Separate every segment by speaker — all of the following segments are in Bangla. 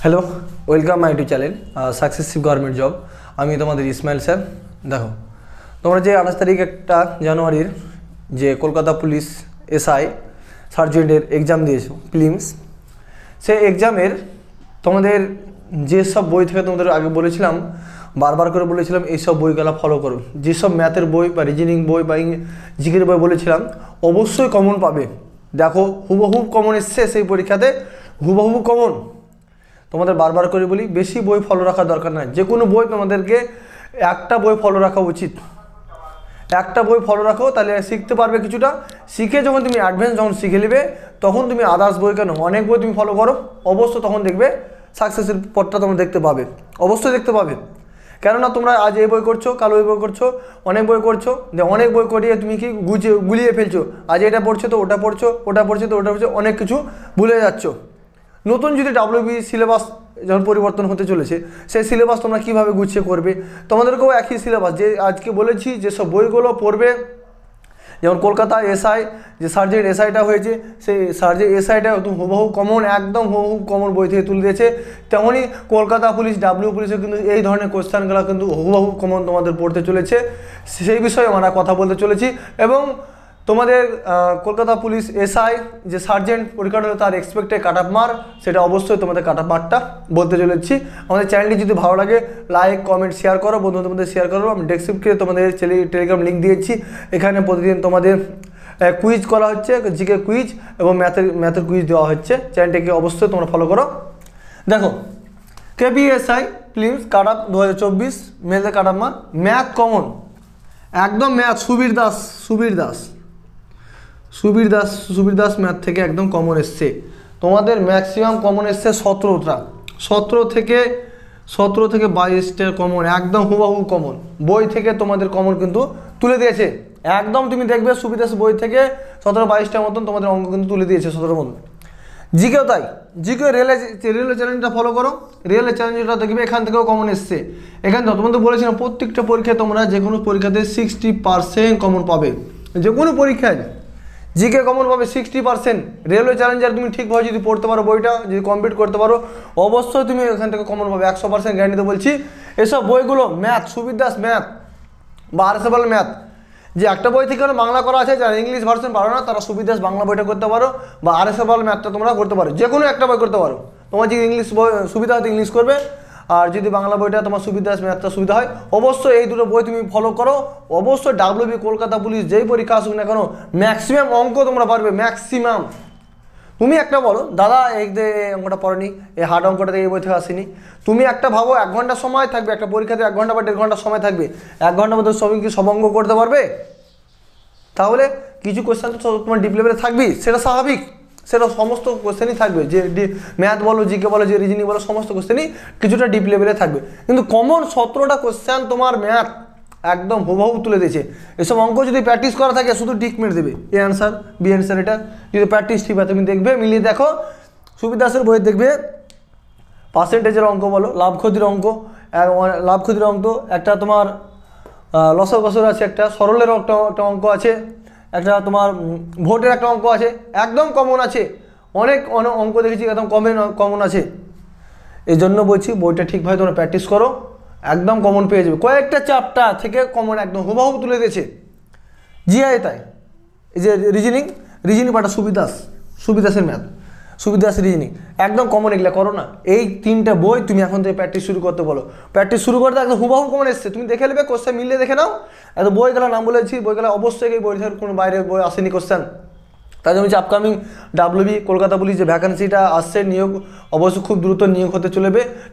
Speaker 1: Hello, welcome my YouTube channel successive government job. আমি তোমাদের ইসমাইল স্যার। দেখো, তোমরা যে 28 তারিখ একটা জানুয়ারির যে কলকাতা পুলিশ এসআই সার্জেন্টের এক্সাম দিয়েছো প্রিলিমস, সেই এক্সামের তোমাদের যেসব বই থেকে তোমাদের আগে বলেছিলাম, বারবার করে বলেছিলাম এইসব বইগুলো ফলো করো। যেসব ম্যাথের বই বা রিজনিং বই বা জিকের বই বলেছিলাম অবশ্যই কমন পাবে। দেখো, হুবহু কমন এসছে সেই পরীক্ষাতে, হুবহু কমন। তোমাদের বারবার করে বলি, বেশি বই ফলো রাখার দরকার নাই। যে কোনো বই তোমাদেরকে একটা বই ফলো রাখা উচিত। একটা বই ফলো রাখো, তাহলে শিখতে পারবে কিছুটা। শিখে যখন তুমি অ্যাডভান্স যখন শিখে নেবে, তখন তুমি আদার্স বই কেন অনেক বই তুমি ফলো করো, অবশ্যই তখন দেখবে সাকসেসের পথটা তোমরা দেখতে পাবে, অবশ্যই দেখতে পাবে। কেননা তোমরা আজ এই বই করছো, কাল ওই বই করছো, অনেক বই করছো, অনেক বই করিয়ে তুমি কি গুলিয়ে ফেলছো। আজ এটা পড়ছো তো ওটা পড়ছো, ওটা পড়ছো তো ওটা পড়ছো, অনেক কিছু ভুলে যাচ্ছ। নতুন যদি WB সিলেবাস যখন পরিবর্তন হতে চলেছে, সেই সিলেবাস তোমরা কীভাবে গুছিয়ে করবে। তোমাদেরকেও একই সিলেবাস, যে আজকে বলেছি যেসব বইগুলো পড়বে, যেমন কলকাতা এসআই যে সার্জেন্ট এসআইটা হয়েছে, সেই সার্জেন্ট এসআইটা হুবহু কমন, একদম হুবহু কমন বই থেকে তুলে দিয়েছে। তেমনই কলকাতা পুলিশ ডাব্লিউ পুলিশে কিন্তু এই ধরনের কোয়েশ্চেনগুলো কিন্তু হুবহু কমন তোমাদের পড়তে চলেছে। সেই বিষয়ে আমরা কথা বলতে চলেছি। এবং তোমাদের কলকাতা পুলিশ এসআই যে সার্জেন্ট পরীক্ষাটা হলো, তার এক্সপেক্টেড কাট অফ মার্ক, সেটা অবশ্যই তোমাদের কাট অফ মার্কটা বলতে চলেছি। আমাদের চ্যানেলটি যদি ভালো লাগে লাইক কমেন্ট শেয়ার করো, বন্ধুদের মধ্যে শেয়ার করো। আমি ডেসক্রিপশনে তোমাদের টেলিগ্রাম লিঙ্ক দিয়েছি। এখানে প্রতিদিন তোমাদের কুইজ করা হচ্ছে, জিকে কুইজ এবং ম্যাথের কুইজ দেওয়া হচ্ছে। চ্যানেলটিকে অবশ্যই তোমরা ফলো করো। দেখো, কেপিএসআই প্রিলিমস কাট অফ 2024 মেলদের cut off mark, math common একদম, ম্যাথ সুবীর দাস ম্যাথ থেকে একদম কমন এসছে। তোমাদের ম্যাক্সিমাম কমন এসছে 17টা, 17 থেকে 22টা কমন, একদম হুবহু কমন বই থেকে তোমাদের কমন কিন্তু তুলে দিয়েছে। একদম তুমি দেখবে সুবীর দাস বই থেকে 17-22টার মতন তোমাদের অঙ্ক কিন্তু তুলে দিয়েছে, 17 মতন। জিকেও তাই, জিকে রেলের চ্যালেঞ্জটা ফলো করো, রেলের চ্যালেঞ্জটা দেখবে এখান থেকেও কমন এসছে। এখান থেকে তোমাদের বলেছিলাম প্রত্যেকটা পরীক্ষায় তোমরা যে কোনো পরীক্ষাতে 60% কমন পাবে। যে কোনো পরীক্ষায় জিকে কমন পাবে 60%। রেলওয়ে চ্যালেঞ্জার তুমি ঠিকভাবে যদি পড়তে পারো, বইটা যদি কমপ্লিট করতে পারো, অবশ্যই তুমি এখান থেকে কমন পাবে, 100% গ্যারান্টিতে বলছি। এসব বইগুলো ম্যাথ, সুবীর দাস ম্যাথ বা RSFL ম্যাথ, যে একটা বই থেকে বাংলা করা আছে, যারা ইংলিশ ভার্সন পারো না তারা সুবীর দাস বাংলা বইটা করতে পারো, বা RSFL ম্যাথটা তোমরা করতে পারো। যে কোনো একটা বই করতে পারো। তোমার যদি ইংলিশ বই সুবিধা হয়তো ইংলিশ করবে, আর যদি বাংলা বইটা তোমার সুবীর দাস ম্যাথটা সুবিধা হয়, অবশ্যই এই দুটো বই তুমি ফলো করো। অবশ্যই WB কলকাতা পুলিশ যেই পরীক্ষা আসুক না কেন, ম্যাক্সিমাম অঙ্ক তোমরা পারবে, ম্যাক্সিমাম। তুমি একটা বলো, দাদা এই অঙ্কটা পড়েনি, এই হার্ড অঙ্কটা এই বই থেকে আসেনি। তুমি একটা ভাবো, 1 ঘন্টা সময় থাকবে একটা পরীক্ষাতে, 1 ঘন্টা বা 1.5 ঘন্টা সময় থাকবে, 1 ঘন্টার মধ্যে সবই কি সব অঙ্ক করতে পারবে? তাহলে কিছু কোয়েশ্চেন তো তোমার ডিপ লেভেলে থাকবেই, সেটা স্বাভাবিক। সেটা সমস্ত কোয়েশ্চেনই থাকবে, যে ম্যাথ বলো, জিকে বলো, যে রিজনিং বলো, সমস্ত কোয়েশ্চেনই কিছুটা ডিপ লেভেলে থাকবে। কিন্তু কমন 17টা কোয়েশ্চেন তোমার ম্যাথ একদম হুবহু তুলে দিয়েছে। এসব অঙ্ক যদি প্র্যাকটিস করা থাকে, শুধু টিক মেরে দেবে, এ অ্যান্সার বি অ্যান্সার। এটা যদি প্র্যাকটিস ঠিক হয়, তুমি দেখবে মিলিয়ে দেখো সুবীর দাসের বইয়ে দেখবে পার্সেন্টেজের অঙ্ক বলো, লাভ ক্ষতির অঙ্ক, একটা তোমার লসর গসর আছে, একটা সরলের একটা অঙ্ক আছে, একটা তোমার ভোটের একটা অঙ্ক আছে, একদম কমন আছে। অনেক অঙ্ক দেখেছি একদম কমন আছে। এই জন্য বলছি বইটা ঠিকভাবে তোমরা প্র্যাকটিস করো, একদম কমন পেয়ে যাবে। কয়েকটা চ্যাপ্টার থেকে কমন একদম হুবহু তুলে দিয়েছে। জিআই তাই, এই যে রিজনিং পাটা সুবীর দাসের ম্যাথ, সুবীর দাসের রিজনিং একদম কমন। এগুলো করো না, এই 3টে বই তুমি এখন থেকে প্র্যাকটিস শুরু করতে বলো। প্র্যাকটিস শুরু করতে একদম হুবহু কমন এসছে, তুমি দেখে নেবে, কোশ্চেন মিলিয়ে দেখে নাও। এত বইগুলোর নাম বলেছি, বইগুলো অবশ্যই এই বই থেকে কোনো বাইরে বই আসেনি কোশ্চেন। তাই জন্য হচ্ছে আপকামিং WB কলকাতা পুলিশ যে ভ্যাকান্সিটা আসছে, নিয়োগ অবশ্যই খুব দ্রুত নিয়োগ হতে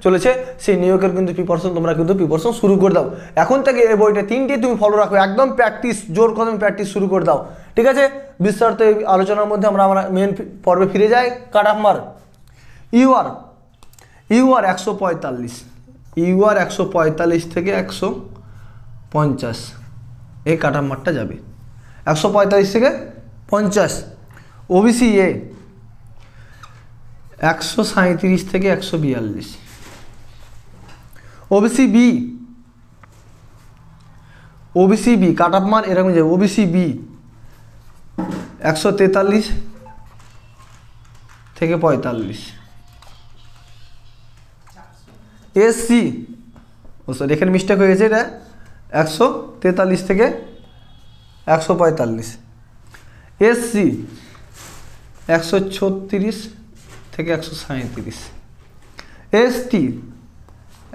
Speaker 1: চলেছে। সেই নিয়োগের কিন্তু তোমরা প্রিপারেশন শুরু করে দাও এখন থেকে। এই বইটা 3টে তুমি ফলো রাখো, একদম প্র্যাকটিস, জোর কদমে প্র্যাকটিস শুরু করে দাও, ঠিক আছে? বিস্তারিত এই আলোচনার মধ্যে আমরা মেন পর্বে ফিরে যাই। Cut off mark UR 145, UR 145 থেকে 150, এই কাট অফ মার্কটা যাবে 145 থেকে 50। ওবিসি এ 137 থেকে 142, OBC B cut off mark এরকম যাবে। ওবিসি বি 143 থেকে 45, এসসি, ও সরি এখানে মিস্টেক হয়ে গেছে, এটা 143 থেকে 145, এসসি 136 থেকে 137, এসটি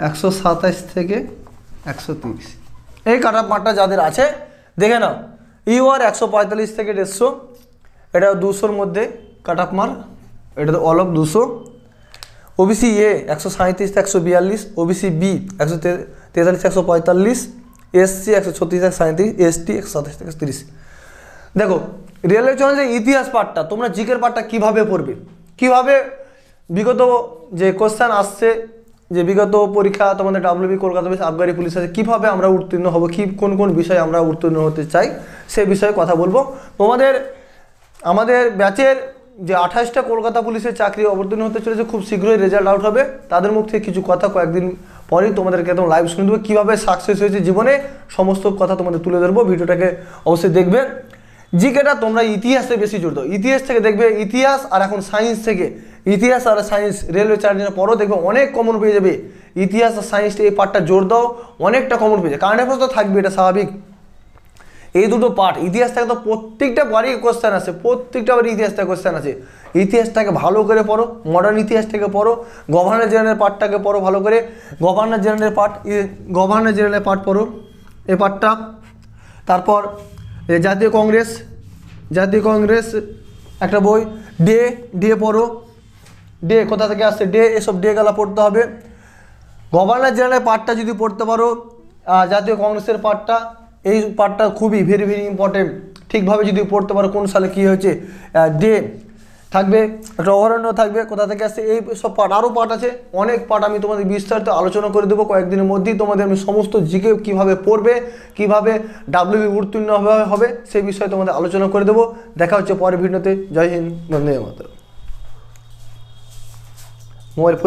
Speaker 1: 127 থেকে 130। এই কাটা পাটটা যাদের আছে দেখে নাও। ইউআর 145 থেকে 150, এটা 200-র মধ্যে কাট অফ মার্ক, এটা তো অল অফ 200। ওবিসি এ 137 থেকে 142, ওবিসি বি 143 145, এসসি 136 137, এসটি 127 থেকে 30। দেখো রেলওয়ে চ্যালেঞ্জের ইতিহাস পার্টটা তোমরা জিকের পার্টটা কীভাবে পড়বে, কীভাবে বিগত যে কোশ্চেন আসছে, যে বিগত পরীক্ষা তোমাদের ডাব্লিউবি কলকাতা বেস আবগারি পুলিশ আছে, কীভাবে আমরা উত্তীর্ণ হব, কী কোন কোন বিষয়ে আমরা উত্তীর্ণ হতে চাই সে বিষয়ে কথা বলবো। তোমাদের আমাদের ব্যাচের যে 28টা কলকাতা পুলিশের চাকরি অবতীর্ণ হতে চলেছে, খুব শীঘ্রই রেজাল্ট আউট হবে, তাদের মুখ থেকে কিছু কথা কয়েকদিন পরেই তোমাদেরকে একদম লাইভ শুনে দেবো, কীভাবে সাকসেস হয়েছে জীবনে, সমস্ত কথা তোমাদের তুলে ধরবো। ভিডিওটাকে অবশ্যই দেখবে। জিকেটা তোমরা ইতিহাসে বেশি জোর দাও, ইতিহাস থেকে দেখবে, ইতিহাস আর এখন সায়েন্স থেকে, ইতিহাস আর সায়েন্স রেলওয়ে চ্যালেঞ্জের পরও দেখবে অনেক কমন পেয়ে যাবে। ইতিহাস আর সায়েন্সটা এই পার্টটা জোর দাও, অনেকটা কমন পেয়ে যাবে। কারেন্ট অ্যাফেয়ার্স তো থাকবে, এটা স্বাভাবিক। এই দুটো পার্ট, ইতিহাস থেকে তো প্রত্যেকটা বাড়ি কোশ্চেন আছে, প্রত্যেকটা বাড়ি ইতিহাস থেকে কোশ্চেন আছে। ইতিহাসটাকে ভালো করে পড়ো, মডার্ন ইতিহাসটাকে পড়ো, গভর্নর জেনারেল পার্টটাকে পড়ো ভালো করে, গভর্নর জেনারেল পার্ট পড়ো এই পার্টটা। তারপর জাতীয় কংগ্রেস একটা বই, ডে পড়ো, ডে কোথা থেকে আসছে, ডে, এসব ডে গেলা পড়তে হবে। গভর্নর জেনারেল পার্টটা যদি পড়তে পারো, জাতীয় কংগ্রেসের পার্টটা, এই পার্টটা খুবই ভেরি ভেরি ইম্পর্টেন্ট, ঠিকভাবে যদি পড়তে পারো কোন সালে কী হয়েছে, ডে থাকবে, একটা অভয়ারণ্য থাকবে, কোথা থেকে আসছে, এই সব পার্ট, আরও পার্ট আছে, অনেক পার্ট আমি তোমাদের বিস্তারিত আলোচনা করে দেবো কয়েকদিনের মধ্যেই। তোমাদের আমি সমস্ত জিকে কীভাবে পড়বে, কীভাবে ডাব্লিউবি উত্তীর্ণ হবে সেই বিষয়ে তোমাদের আলোচনা করে দেবো। দেখা হচ্ছে পরের ভিডিওতে। জয় হিন্দ, বন্দে মাতরম। মোবাইল